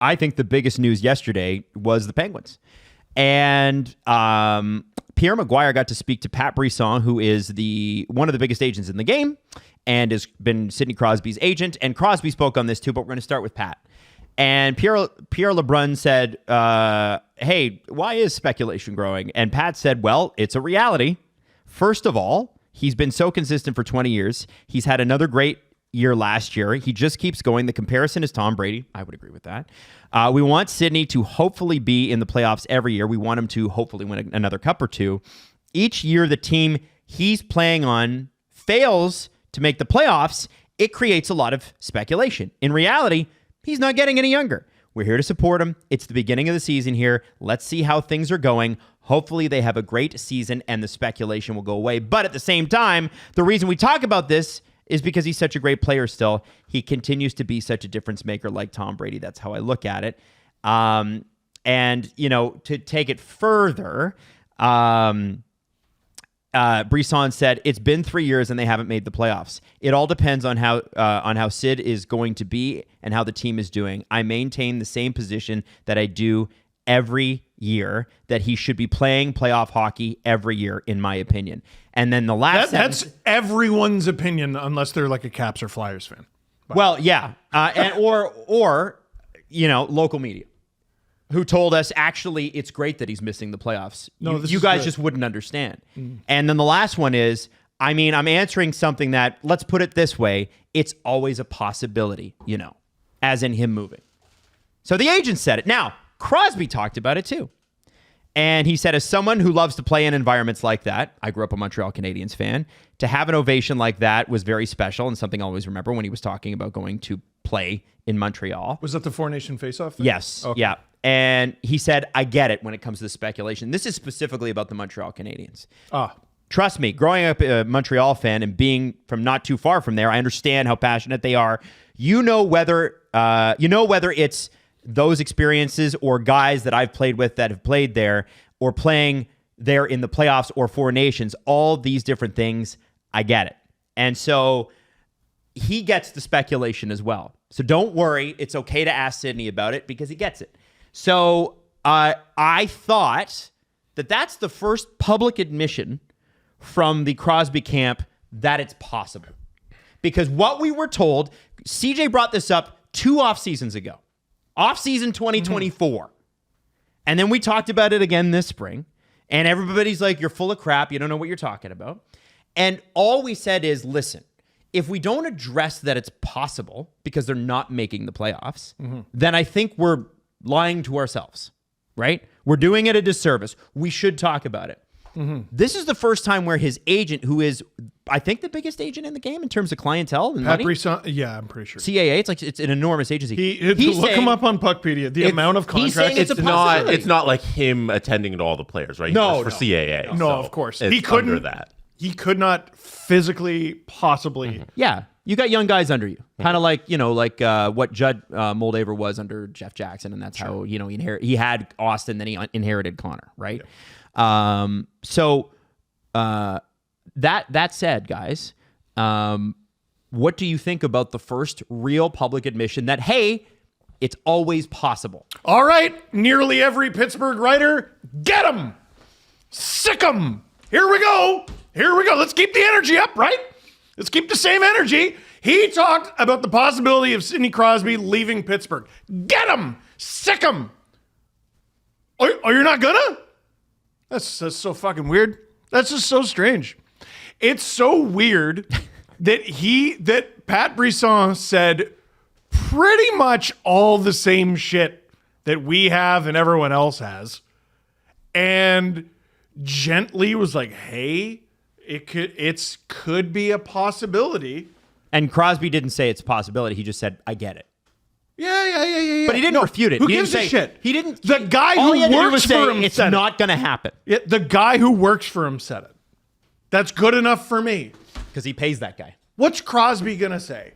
I think the biggest news yesterday was the Penguins. And Pierre Maguire got to speak to Pat Brisson, who is one of the biggest agents in the game and has been Sidney Crosby's agent. And Crosby spoke on this too, but we're going to start with Pat. And Pierre LeBrun said, hey, why is speculation growing? And Pat said, well, it's a reality. First of all, he's been so consistent for 20 years. He's had another great year last year. He just keeps going. The comparison is Tom Brady. I would agree with that. We want Sidney to hopefully be in the playoffs every year. We want him to hopefully win another cup or two. Each year the team he's playing on fails to make the playoffs, it creates a lot of speculation. In reality, he's not getting any younger. We're here to support him. It's the beginning of the season here. Let's see how things are going. Hopefully they have a great season and the speculation will go away. But at the same time, the reason we talk about this is because he's such a great player still. He continues to be such a difference maker like Tom Brady. That's how I look at it. And, you know, to take it further, Brisson said, it's been 3 years and they haven't made the playoffs. It all depends on how Sid is going to be and how the team is doing. I maintain the same position that I do every year, that he should be playing playoff hockey every year, in my opinion. And then the last that's everyone's opinion, unless they're like a Caps or Flyers fan. Well, yeah. Or, you know, local media who told us, actually, it's great that he's missing the playoffs. No, you guys just wouldn't understand. And then the last one is, I mean, I'm answering something that, let's put it this way, it's always a possibility, you know, as in him moving. So the agent said it. Now, Crosby talked about it too. And he said, as someone who loves to play in environments like that, I grew up a Montreal Canadiens fan, to have an ovation like that was very special and something I always remember when he was talking about going to play in Montreal. Was that the Four Nation face-off thing? Yes. Okay. Yeah. And he said, I get it when it comes to the speculation. This is specifically about the Montreal Canadiens. Trust me, growing up a Montreal fan and being from not too far from there, I understand how passionate they are. You know whether it's those experiences or guys that I've played with that have played there or playing there in the playoffs or Four Nations, all these different things, I get it. And so he gets the speculation as well. So don't worry. It's okay to ask Sidney about it because he gets it. So I thought that that's the first public admission from the Crosby camp that it's possible. Because what we were told, CJ brought this up 2 off seasons ago. Off-season 2024. And then we talked about it again this spring. And everybody's like, you're full of crap. You don't know what you're talking about. And all we said is, listen, if we don't address that it's possible because they're not making the playoffs, then I think we're lying to ourselves, right? We're doing it a disservice. We should talk about it. This is the first time where his agent, who is, I think, the biggest agent in the game in terms of clientele and money. Brisson, yeah, I'm pretty sure. CAA, it's an enormous agency. Look him up on Puckpedia. The amount of contracts. It's not like him attending to all the players, right? No, for CAA. No, of course. He couldn't under that. He could not phically possibly. Yeah. You got young guys under you, kind of like, you know, like what Judd Moldaver was under Jeff Jackson, and that's how, you know, he had Austin, then he inherited Connor, right? That said, guys, what do you think about the first real public admission that, hey, it's always possible? All right, nearly every Pittsburgh writer, get him, sick him. Here we go. Let's keep the energy up, right? Let's keep the same energy. He talked about the possibility of Sidney Crosby leaving Pittsburgh. Get him, sick him. Oh, you're not gonna? That's so fucking weird. That's just so strange. It's so weird that Pat Brisson said pretty much all the same shit that we have and everyone else has, and gently was like, "Hey, it could be a possibility." And Crosby didn't say it's a possibility. He just said, "I get it." Yeah. But he didn't refute it. Who gives a shit? He didn't. The guy who works for him it's said not going to happen. The guy who works for him said it. That's good enough for me. Because he pays that guy. What's Crosby going to say?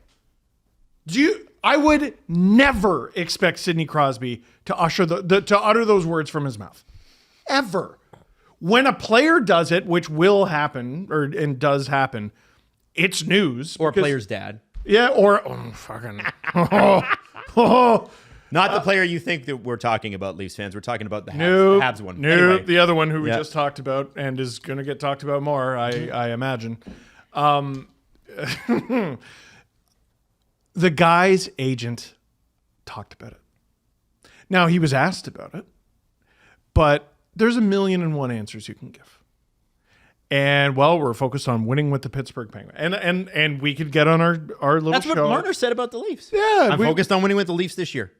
I would never expect Sidney Crosby to utter those words from his mouth. Ever. When a player does it, which will happen and does happen, it's news. Or a player's dad. Yeah, or fucking. No, Not the player you think that we're talking about, Leafs fans. We're talking about the Habs one. No, Anyway. the other one who we just talked about and is going to get talked about more, I imagine. The guy's agent talked about it. Now, he was asked about it, but there's 1,000,001 answers you can give. And, well, we're focused on winning with the Pittsburgh Penguins. And we could get on our little That's show. what Marner said about the Leafs. Yeah. I'm focused on winning with the Leafs this year.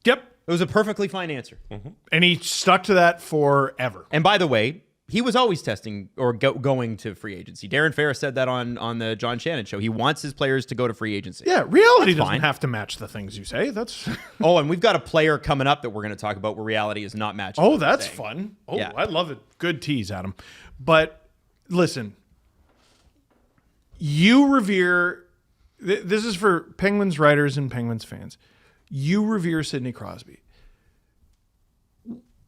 Yep. It was a perfectly fine answer. Mm-hmm. And he stuck to that forever. And by the way, he was always testing or going to free agency. Darren Ferris said that on the John Shannon show. He wants his players to go to free agency. Yeah, reality That's doesn't fine. have to match the things you say. That's Oh, and we've got a player coming up that we're going to talk about where reality is not matching. Oh, that's fun. Oh, Yeah. I love it. Good tease, Adam. But listen, you revere. This is for Penguins writers and Penguins fans. You revere Sidney Crosby.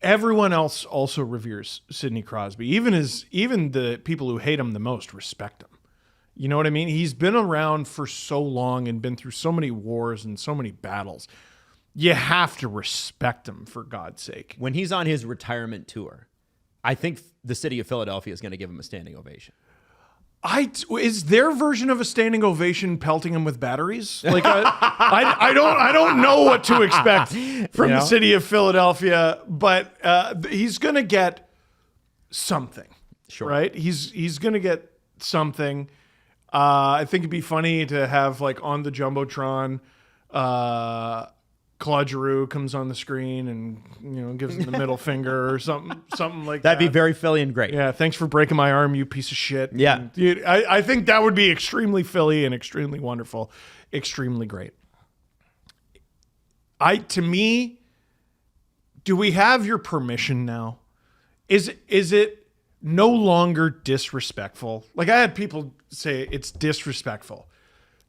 Everyone else also reveres Sidney Crosby. Even the people who hate him the most respect him. You know what I mean? He's been around for so long and been through so many wars and so many battles. You have to respect him, for God's sake. When he's on his retirement tour, I think the city of Philadelphia is going to give him a standing ovation. Is their version of a standing ovation pelting him with batteries? Like I don't know what to expect from the city of Philadelphia, but he's gonna get something, right? He's gonna get something. I think it'd be funny to have like on the jumbotron, Claude Giroux comes on the screen and gives him the middle finger or something like that. That'd be very Philly and great. Yeah, thanks for breaking my arm, you piece of shit. Yeah. And, dude, I think that would be extremely Philly and extremely wonderful, extremely great. To me, do we have your permission now? Is it no longer disrespectful? Like I had people say it's disrespectful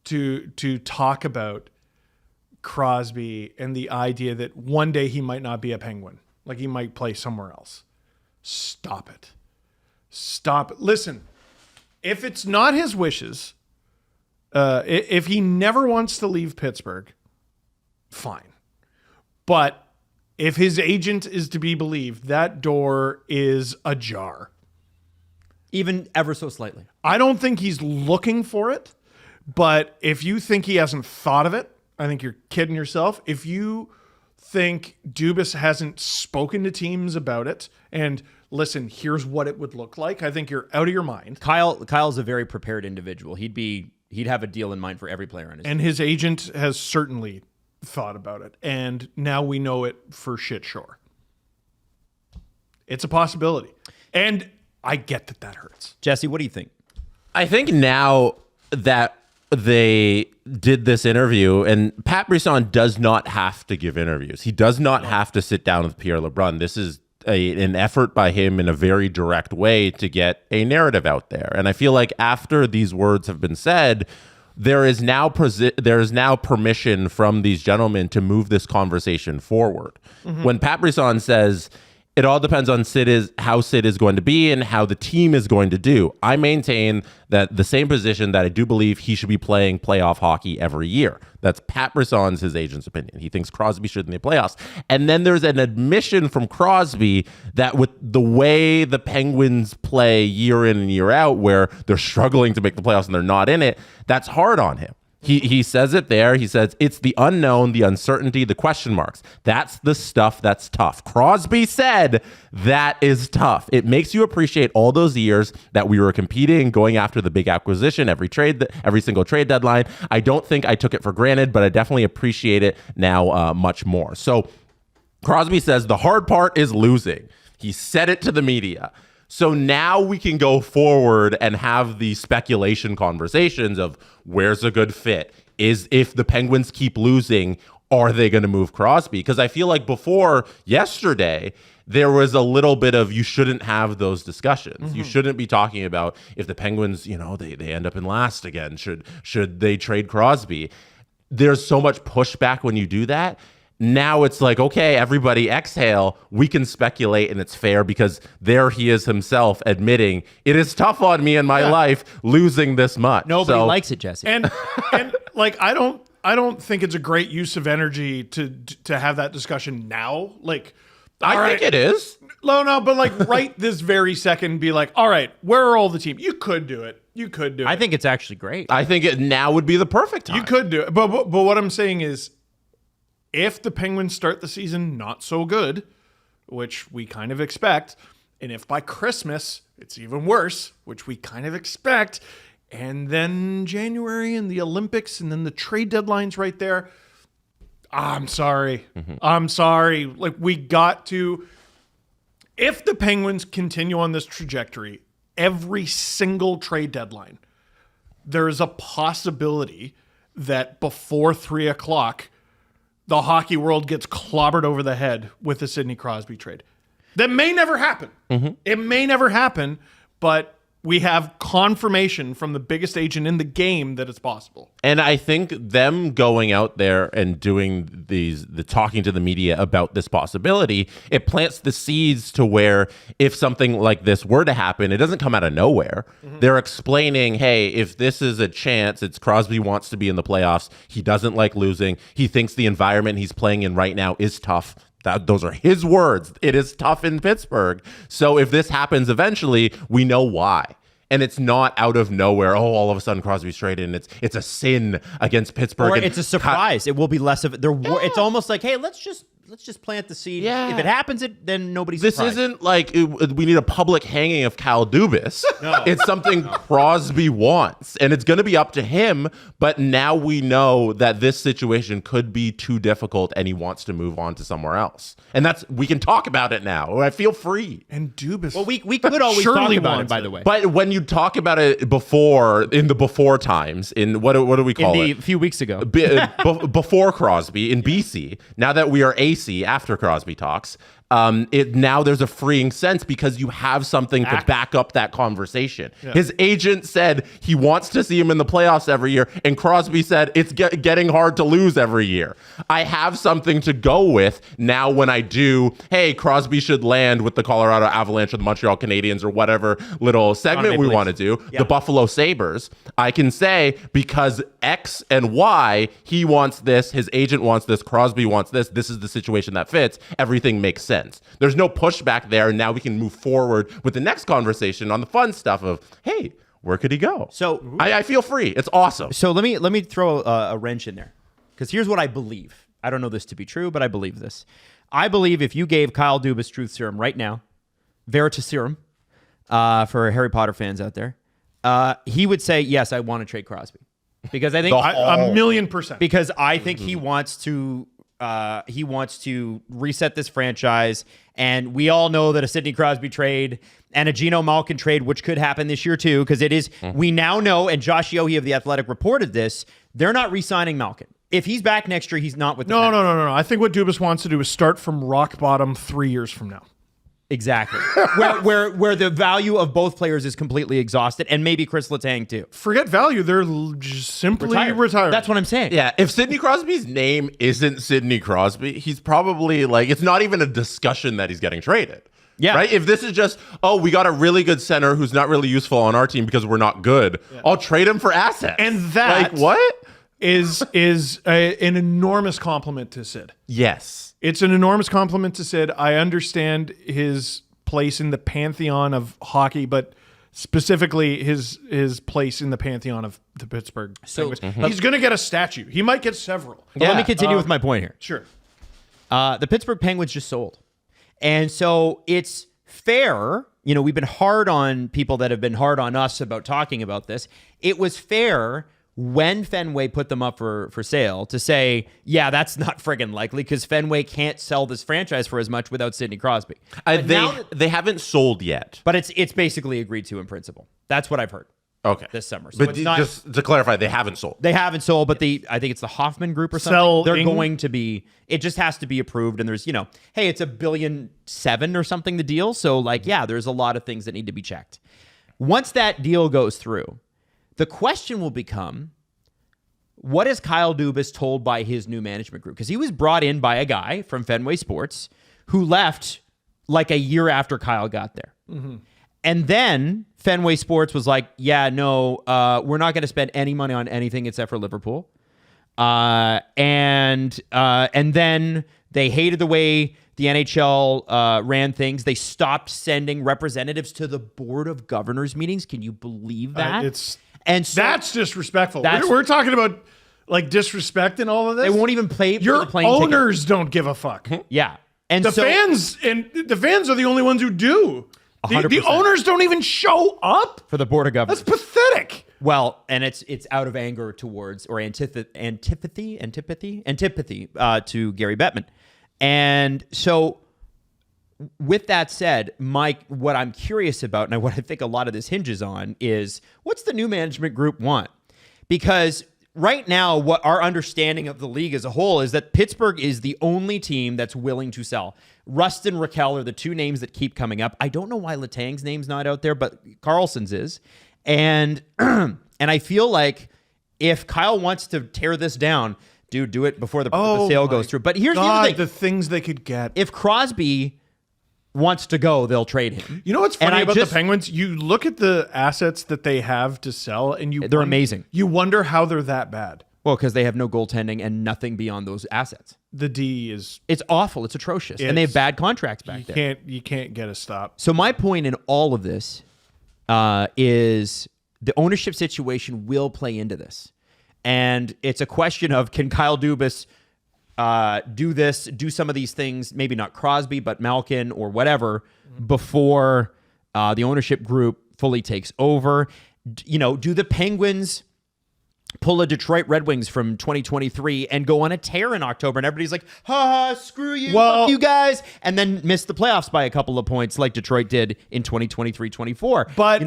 to talk about Crosby and the idea that one day he might not be a Penguin, like he might play somewhere else. Stop it. Listen, if it's not his wishes, if he never wants to leave Pittsburgh, fine. But if his agent is to be believed, that door is ajar. Even ever so slightly. I don't think he's looking for it, but if you think he hasn't thought of it, I think you're kidding yourself. If you think Dubis hasn't spoken to teams about it and listen, here's what it would look like, I think you're out of your mind. Kyle's a very prepared individual. He'd have a deal in mind for every player on his team. And his agent has certainly thought about it. And now we know it for shit sure. It's a possibility. And I get that hurts. Jesse, what do you think? I think now that they did this interview, and Pat Brisson does not have to give interviews. He does not have to sit down with Pierre LeBrun. This is an effort by him in a very direct way to get a narrative out there. And I feel like after these words have been said, there is now permission from these gentlemen to move this conversation forward. Mm-hmm. When Pat Brisson says, it all depends on how Sid is going to be and how the team is going to do. I maintain that the same position that I do believe he should be playing playoff hockey every year. That's Pat Brisson's, his agent's opinion. He thinks Crosby should in the playoffs. And then there's an admission from Crosby that with the way the Penguins play year in and year out, where they're struggling to make the playoffs and they're not in it, that's hard on him. He says it there. He says, it's the unknown, the uncertainty, the question marks. That's the stuff that's tough. Crosby said that is tough. It makes you appreciate all those years that we were competing, going after the big acquisition, every single trade deadline. I don't think I took it for granted, but I definitely appreciate it now much more. So Crosby says the hard part is losing. He said it to the media. So now we can go forward and have the speculation conversations of where's a good fit? If the Penguins keep losing, are they going to move Crosby? Because I feel like before yesterday, there was a little bit of you shouldn't have those discussions. Mm-hmm. You shouldn't be talking about if the Penguins, they end up in last again. Should they trade Crosby? There's so much pushback when you do that. Now it's like, okay, everybody exhale. We can speculate and it's fair because there he is himself admitting it is tough on me in my life losing this much. Nobody likes it, Jesse. And like, I don't don't think it's a great use of energy to have that discussion now. Like, I think it is. No, but like right this very second, be like, all right, where are all the teams? You could do it. I think it's actually great. I think now would be the perfect time. You could do it. But what I'm saying is, if the Penguins start the season not so good, which we kind of expect, and if by Christmas it's even worse, which we kind of expect, and then January and the Olympics and then the trade deadline's right there, I'm sorry. I'm sorry. Like, we got to... If the Penguins continue on this trajectory, every single trade deadline, there is a possibility that before 3 o'clock, the hockey world gets clobbered over the head with the Sidney Crosby trade. That may never happen. It may never happen, but we have confirmation from the biggest agent in the game that it's possible. And I think them going out there and doing the talking to the media about this possibility, it plants the seeds to where if something like this were to happen, it doesn't come out of nowhere. They're explaining, hey, if this is a chance, it's Crosby wants to be in the playoffs. He doesn't like losing. He thinks the environment he's playing in right now is tough. Those are his words. It is tough in Pittsburgh. So if this happens eventually, we know why. And it's not out of nowhere. Oh, all of a sudden Crosby's traded, and it's a sin against Pittsburgh. Or it's a surprise. It will be less of it. It's almost like, hey, let's just plant the seed. Yeah. If it happens, then nobody's This surprised. isn't like we need a public hanging of Kyle Dubis. No. It's something Crosby wants, and it's going to be up to him. But now we know that this situation could be too difficult, and he wants to move on to somewhere else. And we can talk about it now. I feel free. And Dubis... Well, we could always talk surely about it, wants by the way. But when you talk about it before, in the before times, in what do we call it? A few weeks ago. Before Crosby in BC, now that we are AC after Crosby talks, now there's a freeing sense because you have something to back up that conversation. Yeah. His agent said he wants to see him in the playoffs every year, and Crosby said it's getting hard to lose every year. I have something to go with now when I do, hey, Crosby should land with the Colorado Avalanche or the Montreal Canadiens or whatever little segment we want to do, the Buffalo Sabres. I can say because X and Y, he wants this, his agent wants this, Crosby wants this is the situation that fits, everything makes sense. There's no pushback there, and now we can move forward with the next conversation on the fun stuff of, hey, where could he go? So I feel free. It's awesome. So let me throw a wrench in there, because here's what I believe. I don't know this to be true, but I believe this. I believe if you gave Kyle Dubas Truth Serum right now, Veritas Serum, for Harry Potter fans out there, he would say, yes, I want to trade Crosby. Because I think... a million percent. Because I think he wants to reset this franchise, and we all know that a Sidney Crosby trade and a Geno Malkin trade, which could happen this year too, because it is, we now know, and Josh Yohe of The Athletic reported this, they're not re-signing Malkin. If he's back next year, he's not with the Pens. No. I think what Dubas wants to do is start from rock bottom 3 years from now. Exactly. where the value of both players is completely exhausted, and maybe Chris Letang too. Forget value. They're just simply retired. That's what I'm saying. Yeah, if Sidney Crosby's name isn't Sidney Crosby, he's probably like, it's not even a discussion that he's getting traded. Yeah. Right? If this is just, we got a really good center who's not really useful on our team because we're not good, I'll trade him for assets. And that... Like, what? is an enormous compliment to Sid. Yes. It's an enormous compliment to Sid. I understand his place in the pantheon of hockey, but specifically his place in the pantheon of the Pittsburgh Penguins. He's going to get a statue. He might get several. Let me continue with my point here. Sure. The Pittsburgh Penguins just sold. And so it's fair. You know, we've been hard on people that have been hard on us about talking about this. It was fair when Fenway put them up for sale to say, yeah, that's not friggin' likely because Fenway can't sell this franchise for as much without Sidney Crosby. They haven't sold yet. But it's basically agreed to in principle. That's what I've heard. Okay. This summer. So but just to clarify, they haven't sold. They haven't sold, but I think it's the Hoffman Group or something. They're going to be, it just has to be approved. And there's, hey, it's $1.7 billion or something, the deal. So like, yeah, there's a lot of things that need to be checked. Once that deal goes through, the question will become, what is Kyle Dubas told by his new management group? Because he was brought in by a guy from Fenway Sports who left like a year after Kyle got there. Mm-hmm. And then Fenway Sports was like, yeah, no, we're not going to spend any money on anything except for Liverpool. And then they hated the way the NHL ran things. They stopped sending representatives to the Board of Governors meetings. Can you believe that? That's disrespectful. We're talking about like disrespect and all of this. They won't even play. Your owners don't give a fuck. Yeah, and the fans are the only ones who do. The owners don't even show up for the Board of Governors. That's pathetic. Well, and it's out of anger towards or antipathy to Gary Bettman. And so with that said, Mike, what I'm curious about and what I think a lot of this hinges on is what's the new management group want? Because right now, what our understanding of the league as a whole is that Pittsburgh is the only team that's willing to sell. Rust and Raquel are the two names that keep coming up. I don't know why Letang's name's not out there, but Carlson's is. And I feel like if Kyle wants to tear this down, dude, do it before the sale goes through. But here's the thing. The things they could get. If Crosby wants to go, they'll trade him. You know what's funny about the Penguins? You look at the assets that they have to sell, and they're amazing. You wonder how they're that bad. Well, because they have no goaltending and nothing beyond those assets. The D is... It's awful. It's atrocious. And they have bad contracts back there. You can't get a stop. So my point in all of this is the ownership situation will play into this. And it's a question of, can Kyle Dubis do some of these things, maybe not Crosby, but Malkin or whatever, before the ownership group fully takes over? Do the Penguins pull a Detroit Red Wings from 2023 and go on a tear in October, and everybody's like, ha, screw you, fuck you guys, and then miss the playoffs by a couple of points like Detroit did in 2023-24. But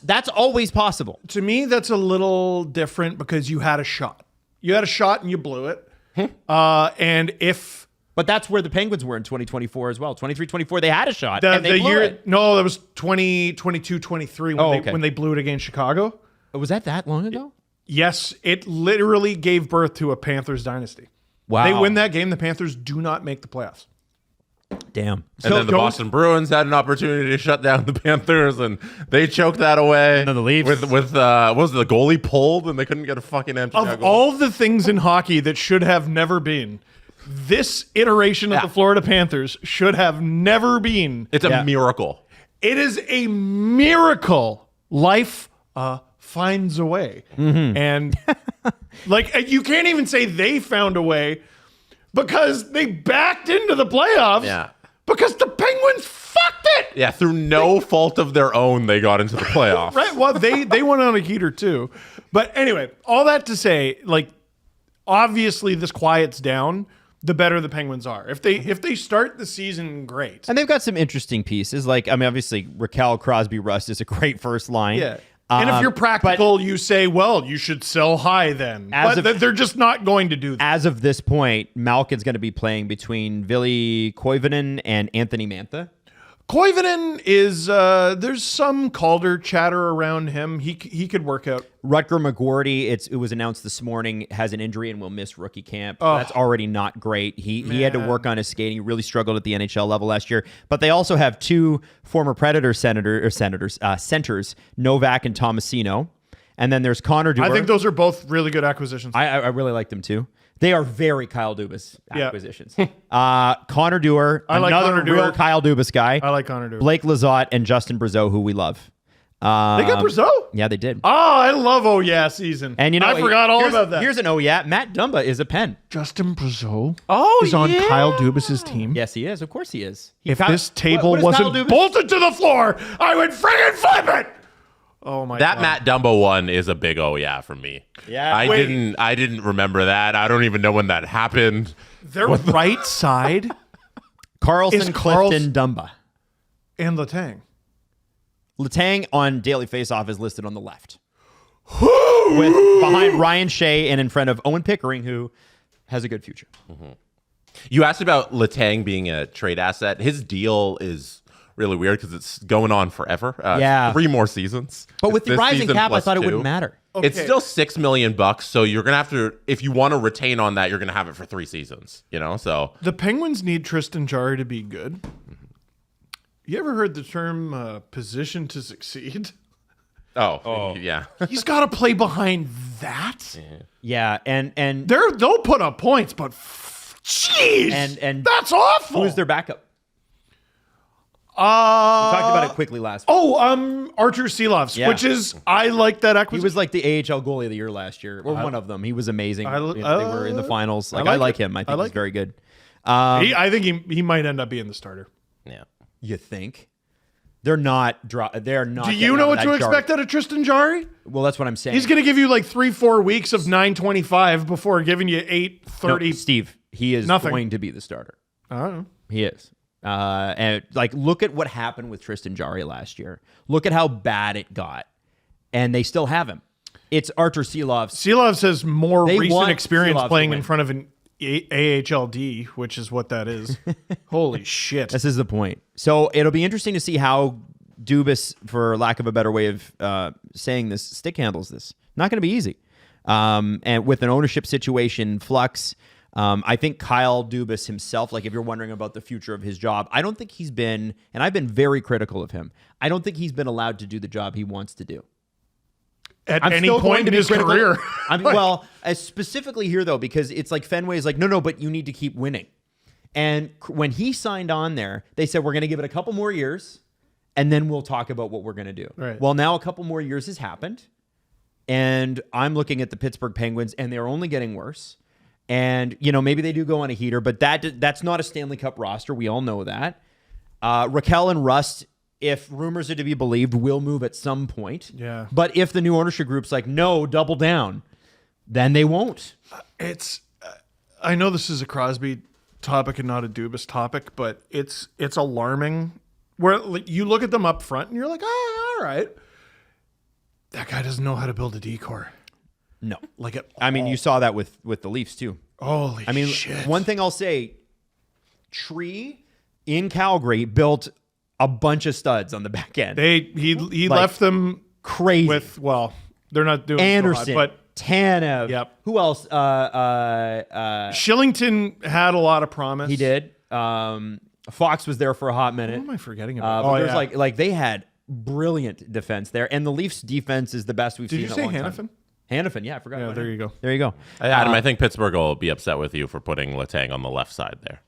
that's always possible. To me, that's a little different because you had a shot. You had a shot and you blew it. But that's where the Penguins were in 2024 as well. 23-24, they had a shot and they blew it. No, that was 2022-23 when they blew it against Chicago. Was that long ago? Yes, it literally gave birth to a Panthers dynasty. Wow. They win that game, the Panthers do not make the playoffs. Damn. And then the Boston Bruins had an opportunity to shut down the Panthers, and they choked that away. And then the Leafs. With what was the goalie pulled, and they couldn't get a fucking empty net goal. All the things in hockey that should have never been, this iteration of the Florida Panthers should have never been. It's a miracle. It is a miracle. Life finds a way. Mm-hmm. And you can't even say they found a way because they backed into the playoffs. Yeah. Because the Penguins fucked it. Yeah, through no fault of their own, they got into the playoffs. Right. Well, they went on a heater too. But anyway, all that to say, obviously this quiets down, the better the Penguins are. If they start the season great. And they've got some interesting pieces. Obviously Raquel, Crosby, Rust is a great first line. Yeah. And if you're practical, you say, well, you should sell high then. But they're just not going to do that. As of this point, Malkin's going to be playing between Ville Koivunen and Anthony Mantha. Koivunen is, there's some Calder chatter around him. He could work out. Rutger McGorty, it was announced this morning, has an injury and will miss rookie camp. That's already not great. He had to work on his skating. He really struggled at the NHL level last year. But they also have two former Predator centers, Novak and Tomasino. And then there's Connor Dewar. I think those are both really good acquisitions. I really like them too. They are very Kyle Dubas acquisitions. Connor Dewar, another real Kyle Dubas guy. I like Connor Dewar. Blake Lizotte and Justin Brazeau, who we love. They got Brazeau? Yeah, they did. Oh, I love Oh Yeah season. And I forgot all about that. Here's an Oh Yeah. Matt Dumba is a pen. Justin Brazeau is on Kyle Dubas' team. Yes, he is. Of course he is. If this table wasn't bolted to the floor, I would friggin' flip it. Oh my God. That Matt Dumba one is a big oh yeah for me. Yeah. I didn't remember that. I don't even know when that happened. Their right side Carlson, Clifton, Dumba. And Letang. Letang on Daily Faceoff is listed on the left. Behind Ryan Shea and in front of Owen Pickering, who has a good future. Mm-hmm. You asked about Letang being a trade asset. His deal is really weird because it's going on forever. 3 more seasons. But with the rising cap, I thought it wouldn't matter. Okay. It's still $6 million, so you're gonna have to, if you want to retain on that, you're gonna have it for 3 seasons. So the Penguins need Tristan Jarry to be good. You ever heard the term position to succeed? Oh, yeah. He's got to play behind that. Yeah, and They'll put up points, but jeez, and that's awful. who's their backup? We talked about it quickly last week. Artur Silovs, Yeah. which is I like that acquisition. He was like the AHL goalie of the year last year, or one of them. He was amazing. They were in the finals. I like him. I think he's very good. I think he might end up being the starter. Yeah. You think? They're not. They're not. Do you know what to expect out of Tristan Jarry? Well, that's what I'm saying. He's going to give you like 3-4 weeks of 925 before giving you 830. No, Steve, he is going to be the starter. I don't know. He is. And like, look at what happened with Tristan Jarry last year. Look at how bad it got, and they still have him. It's Artur Silovs. Silovs has more recent experience Silovs playing in front of an AHLD, which is what that is. Holy shit. This is the point. So it'll be interesting to see how Dubis, for lack of a better way of saying this, stick handles this. Not going to be easy. And with an ownership situation in flux, I think Kyle Dubis himself, like if you're wondering about the future of his job, I don't think he's been, and I've been very critical of him, I don't think he's been allowed to do the job he wants to do. At any point in his career. Well, specifically here, though, because it's like Fenway is like, no, but you need to keep winning. And when he signed on there, they said, we're going to give it a couple more years, and then we'll talk about what we're going to do. Right. Well, now a couple more years has happened, and I'm looking at the Pittsburgh Penguins, and they're only getting worse. And, maybe they do go on a heater, but that's not a Stanley Cup roster. We all know that. Raquel and Rust, if rumors are to be believed, will move at some point. Yeah. But if the new ownership group's like, no, double down, then they won't. I know this is a Crosby topic and not a Dubis topic, but it's alarming where you look at them up front and you're like, all right. That guy doesn't know how to build a decor. No. Like it. I mean, you saw that with the Leafs too. Holy shit. One thing I'll say, Tree in Calgary built a bunch of studs on the back end. He left them crazy with, they're not doing Anderson, so hot, but Tanev. Yep. Who else? Shillington had a lot of promise. He did. Fox was there for a hot minute. What am I forgetting about? But there's like they had brilliant defense there, and the Leafs' defense is the best we've seen in a long time. Did you say Hannafin? Hannafin, yeah, I forgot. Yeah, there you go. There you go. Adam, I think Pittsburgh will be upset with you for putting Letang on the left side there.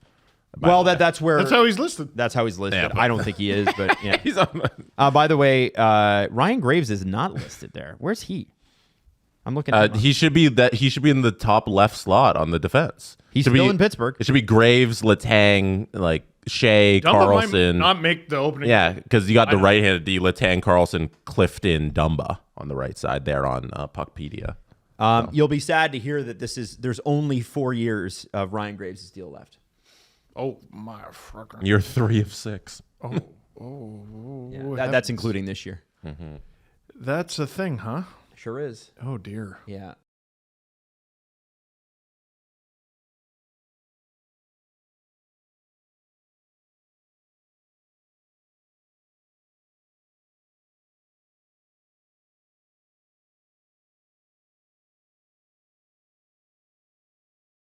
Well, that's how he's listed. That's how he's listed. Yeah, I don't think he is, but yeah. He's on the... By the way, Ryan Graves is not listed there. Where's he? I'm looking. He should be in the top left slot on the defense. He's still in Pittsburgh. It should be Graves, Letang, like Shea, Carlson. Not make the opening. Yeah, because you got the right-handed D, Letang, Carlson, Clifton, Dumba on the right side there on Puckpedia. You'll be sad to hear that there's only 4 years of Ryan Graves' deal left. Oh my fucker! You're 3 of 6. That's including this year. That's a thing, huh? Sure is. Oh dear. Yeah.